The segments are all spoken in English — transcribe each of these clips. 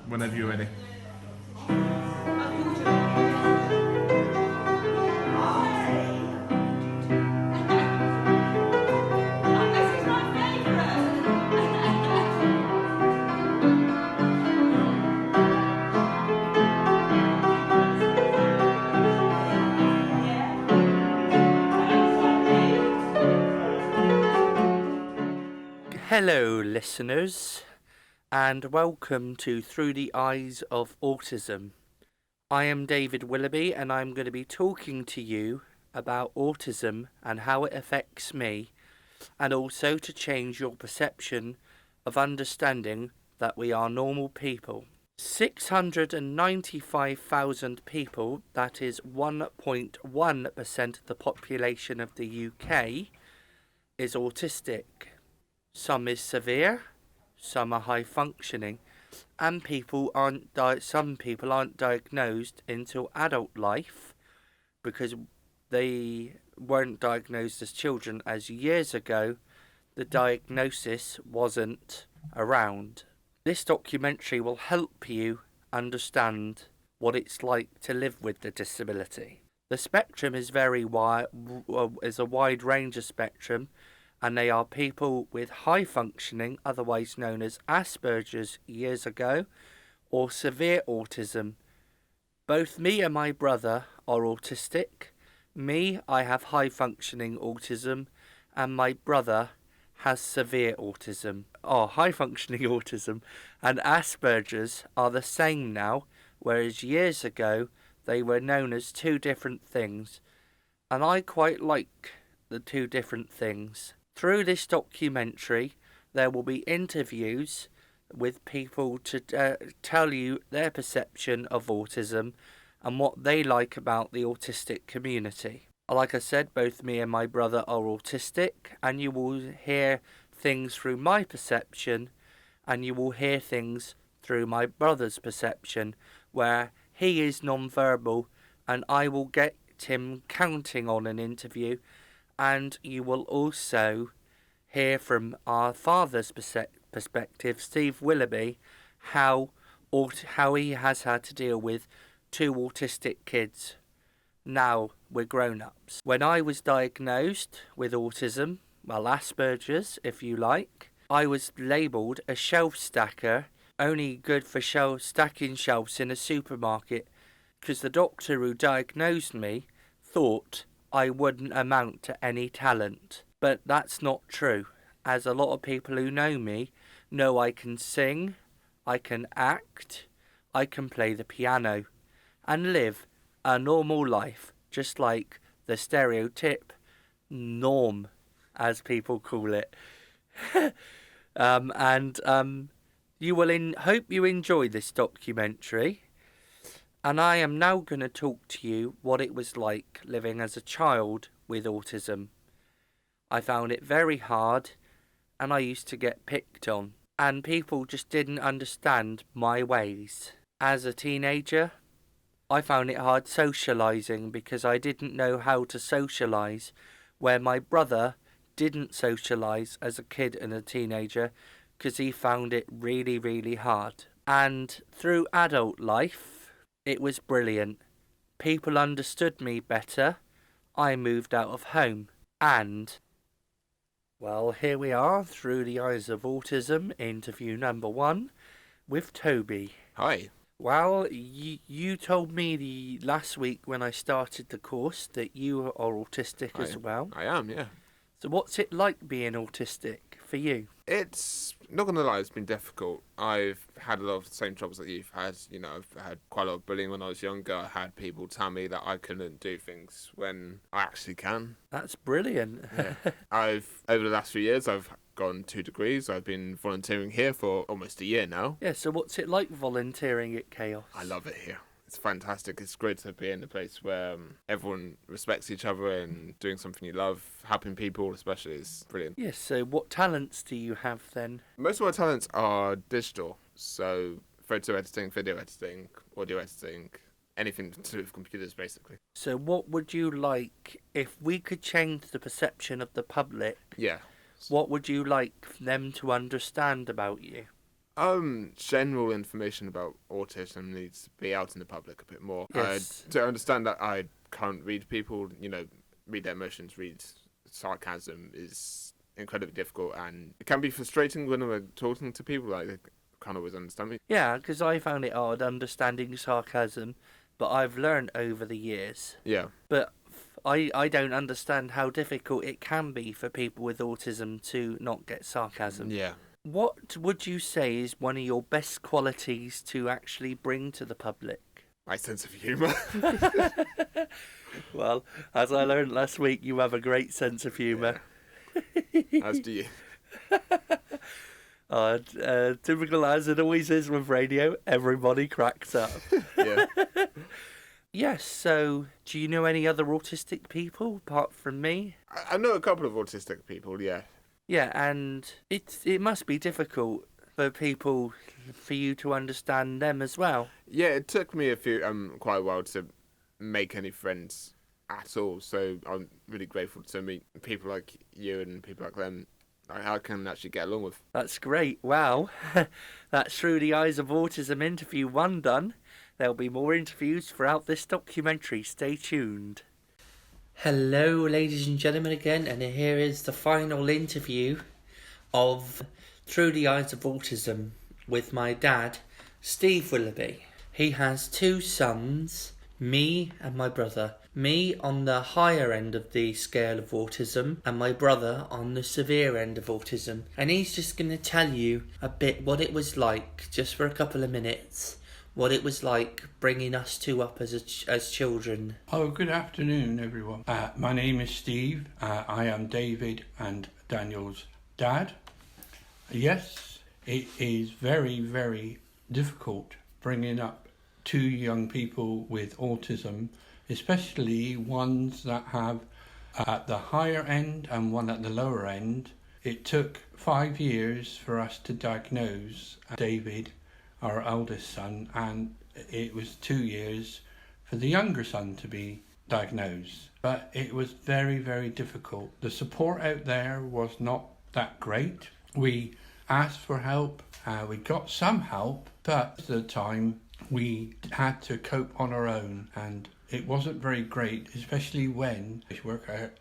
Whenever you're ready. Hello, listeners, and welcome to Through the Eyes of Autism. I am David Willoughby, and I'm going to be talking to you about autism and how it affects me, and also to change your perception of understanding that we are normal people. 695,000 people, that is 1.1% of the population of the UK, is autistic. Some is severe, some are high functioning, and some people aren't diagnosed until adult life because they weren't diagnosed as children, as years ago the diagnosis wasn't around. This documentary will help you understand what it's like to live with the disability. The spectrum is a wide range of spectrum, and they are people with high functioning, otherwise known as Asperger's years ago, or severe autism. Both me and my brother are autistic. Me, I have high functioning autism, and my brother has severe autism, or high functioning autism, and Asperger's are the same now, whereas years ago they were known as two different things, and I quite like the two different things. Through this documentary, there will be interviews with people to tell you their perception of autism and what they like about the autistic community. Like I said, both me and my brother are autistic, and you will hear things through my perception, and you will hear things through my brother's perception, where he is non-verbal, and I will get him counting on an interview, and you will also hear from our father's perspective, Steve Willoughby, how he has had to deal with two autistic kids. Now we're grown-ups. When I was diagnosed with autism, well, Asperger's, if you like, I was labelled a shelf stacker, only good for stacking shelves in a supermarket, because the doctor who diagnosed me thought I wouldn't amount to any talent. But that's not true, as a lot of people who know me know I can sing, I can act, I can play the piano, and live a normal life, just like the stereotype norm, as people call it. You will hope you enjoy this documentary. And I am now going to talk to you what it was like living as a child with autism. I found it very hard, and I used to get picked on, and people just didn't understand my ways. As a teenager, I found it hard socialising because I didn't know how to socialise, where my brother didn't socialise as a kid and a teenager because he found it really, really hard. And through adult life, it was brilliant. People understood me better. I moved out of home. And, well, here we are, Through the Eyes of Autism, interview number 1 with Toby. Hi. Well, you told me last week when I started the course that you are autistic as well. I am, yeah. So what's it like being autistic for you? It's, not going to lie, it's been difficult. I've had a lot of the same troubles that you've had. You know, I've had quite a lot of bullying when I was younger. I had people tell me that I couldn't do things when I actually can. That's brilliant. Yeah. Over the last few years, I've gotten 2 degrees. I've been volunteering here for almost a year now. Yeah, so what's it like volunteering at Chaos? I love it here. It's fantastic. It's great to be in a place where everyone respects each other and doing something you love, helping people especially is brilliant. Yes, so what talents do you have then? Most of my talents are digital, so photo editing, video editing, audio editing, anything to do with computers basically. So what would you like, if we could change the perception of the public, Yeah. what would you like them to understand about you? General information about autism needs to be out in the public a bit more. Yes. To understand that I can't read people, read their emotions, read sarcasm is incredibly difficult, and it can be frustrating when we're talking to people, like, they can't always understand me. Yeah, because I found it hard understanding sarcasm, but I've learned over the years. Yeah. But I don't understand how difficult it can be for people with autism to not get sarcasm. Yeah. What would you say is one of your best qualities to actually bring to the public? My sense of humour. Well, as I learned last week, you have a great sense of humour. Yeah. As do you. Typical as it always is with radio, everybody cracks up. Yeah. Yes, so do you know any other autistic people apart from me? I know a couple of autistic people, yeah. Yeah, and it must be difficult for you to understand them as well. Yeah, it took me quite a while to make any friends at all, so I'm really grateful to meet people like you and people like them I can actually get along with. That's great. Wow. That's Through the Eyes of Autism interview 1 done. There'll be more interviews throughout this documentary. Stay tuned. Hello, ladies and gentlemen, again, and here is the final interview of Through the Eyes of Autism with my dad, Steve Willoughby. He has 2 sons, me and my brother. Me on the higher end of the scale of autism and my brother on the severe end of autism. And he's just going to tell you a bit what it was like, just for a couple of minutes, what it was like bringing us 2 up as children. Oh, good afternoon, everyone. My name is Steve. I am David and Daniel's dad. Yes, it is very, very difficult bringing up 2 young people with autism, especially ones that have at the higher end and one at the lower end. It took 5 years for us to diagnose David, our eldest son, and it was 2 years for the younger son to be diagnosed. But it was very, very difficult. The support out there was not that great. We asked for help, we got some help, but at the time we had to cope on our own, and it wasn't very great, especially when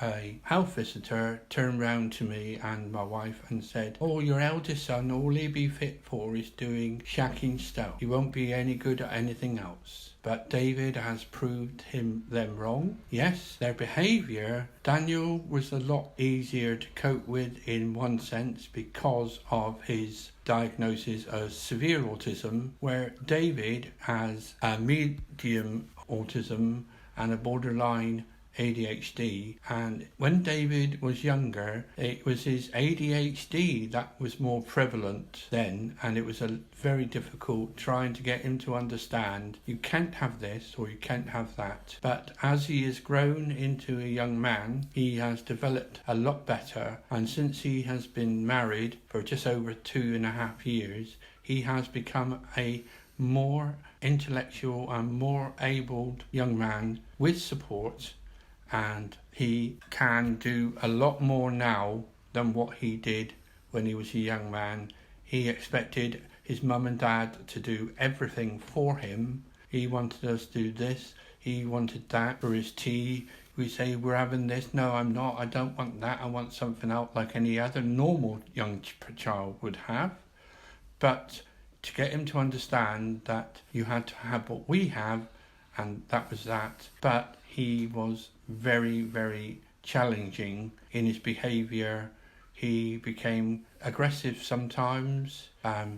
a health visitor turned round to me and my wife and said, "Oh, your eldest son, all he'll be fit for is doing shacking stuff. He won't be any good at anything else." But David has proved them wrong. Yes, their behaviour, Daniel was a lot easier to cope with in one sense because of his diagnosis of severe autism, where David has a medium autism and a borderline ADHD. And when David was younger, it was his ADHD that was more prevalent then, and it was very difficult trying to get him to understand you can't have this or you can't have that. But as he has grown into a young man, he has developed a lot better, and since he has been married for just over 2.5 years, he has become a more intellectual and more abled young man with support, and he can do a lot more now than what he did when he was a young man. He expected his mum and dad to do everything for him. He wanted us to do this, he wanted that for his tea. We say, "We're having this." "No, I'm not, I don't want that, I want something else," like any other normal young child would have. But to get him to understand that you had to have what we have, and that was that. But he was very, very challenging in his behaviour. He became aggressive sometimes.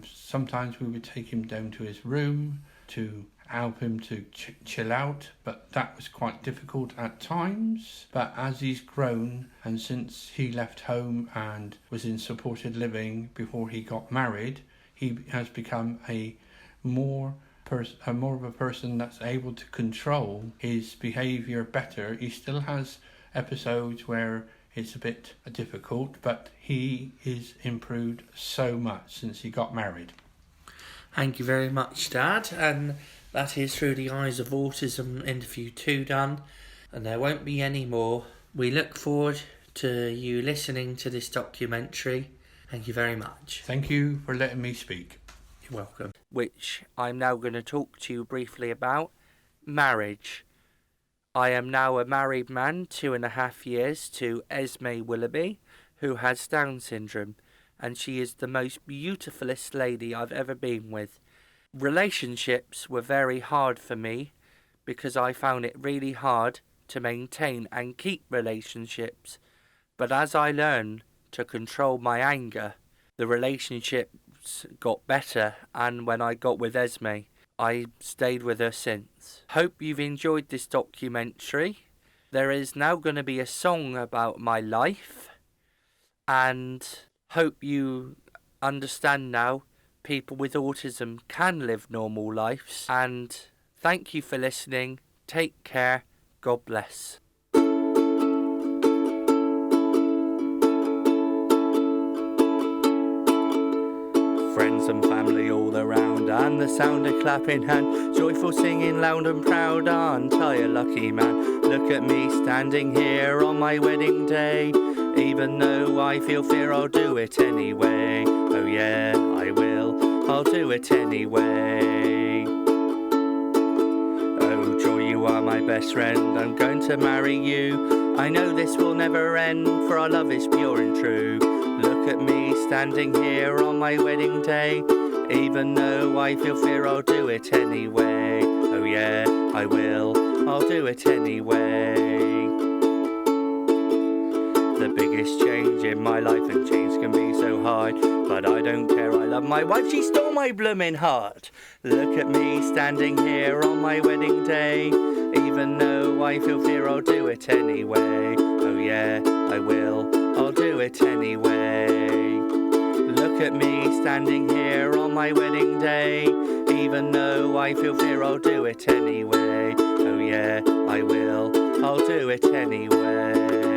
Sometimes we would take him down to his room to help him to chill out, but that was quite difficult at times. But as he's grown, and since he left home and was in supported living before he got married, he has become a more of a person that's able to control his behaviour better. He still has episodes where it's a bit difficult, but he is improved so much since he got married. Thank you very much, Dad. And that is Through the Eyes of Autism interview 2 done, and there won't be any more. We look forward to you listening to this documentary. Thank you very much. Thank you for letting me speak. You're welcome. Which I'm now going to talk to you briefly about. Marriage. I am now a married man, 2.5 years, to Esme Willoughby, who has Down syndrome, and she is the most beautifulest lady I've ever been with. Relationships were very hard for me because I found it really hard to maintain and keep relationships. But as I learned to control my anger, the relationships got better, and when I got with Esme, I stayed with her since. Hope you've enjoyed this documentary. There is now going to be a song about my life, and hope you understand now people with autism can live normal lives. And thank you for listening. Take care. God bless. Friends and family all around, and the sound of clapping hand, joyful singing loud and proud, aren't I a lucky man? Look at me standing here on my wedding day. Even though I feel fear, I'll do it anyway. Oh yeah, I will, I'll do it anyway. Oh joy, you are my best friend, I'm going to marry you. I know this will never end, for our love is pure and true. Look at me standing here on my wedding day. Even though I feel fear, I'll do it anyway. Oh yeah, I will, I'll do it anyway. The biggest change in my life, and change can be so hard, but I don't care, I love my wife, she stole my bloomin' heart. Look at me standing here on my wedding day. Even though I feel fear, I'll do it anyway. Oh yeah, I will, I'll do it anyway. Look at me standing here on my wedding day. Even though I feel fear, I'll do it anyway. Oh yeah, I will, I'll do it anyway.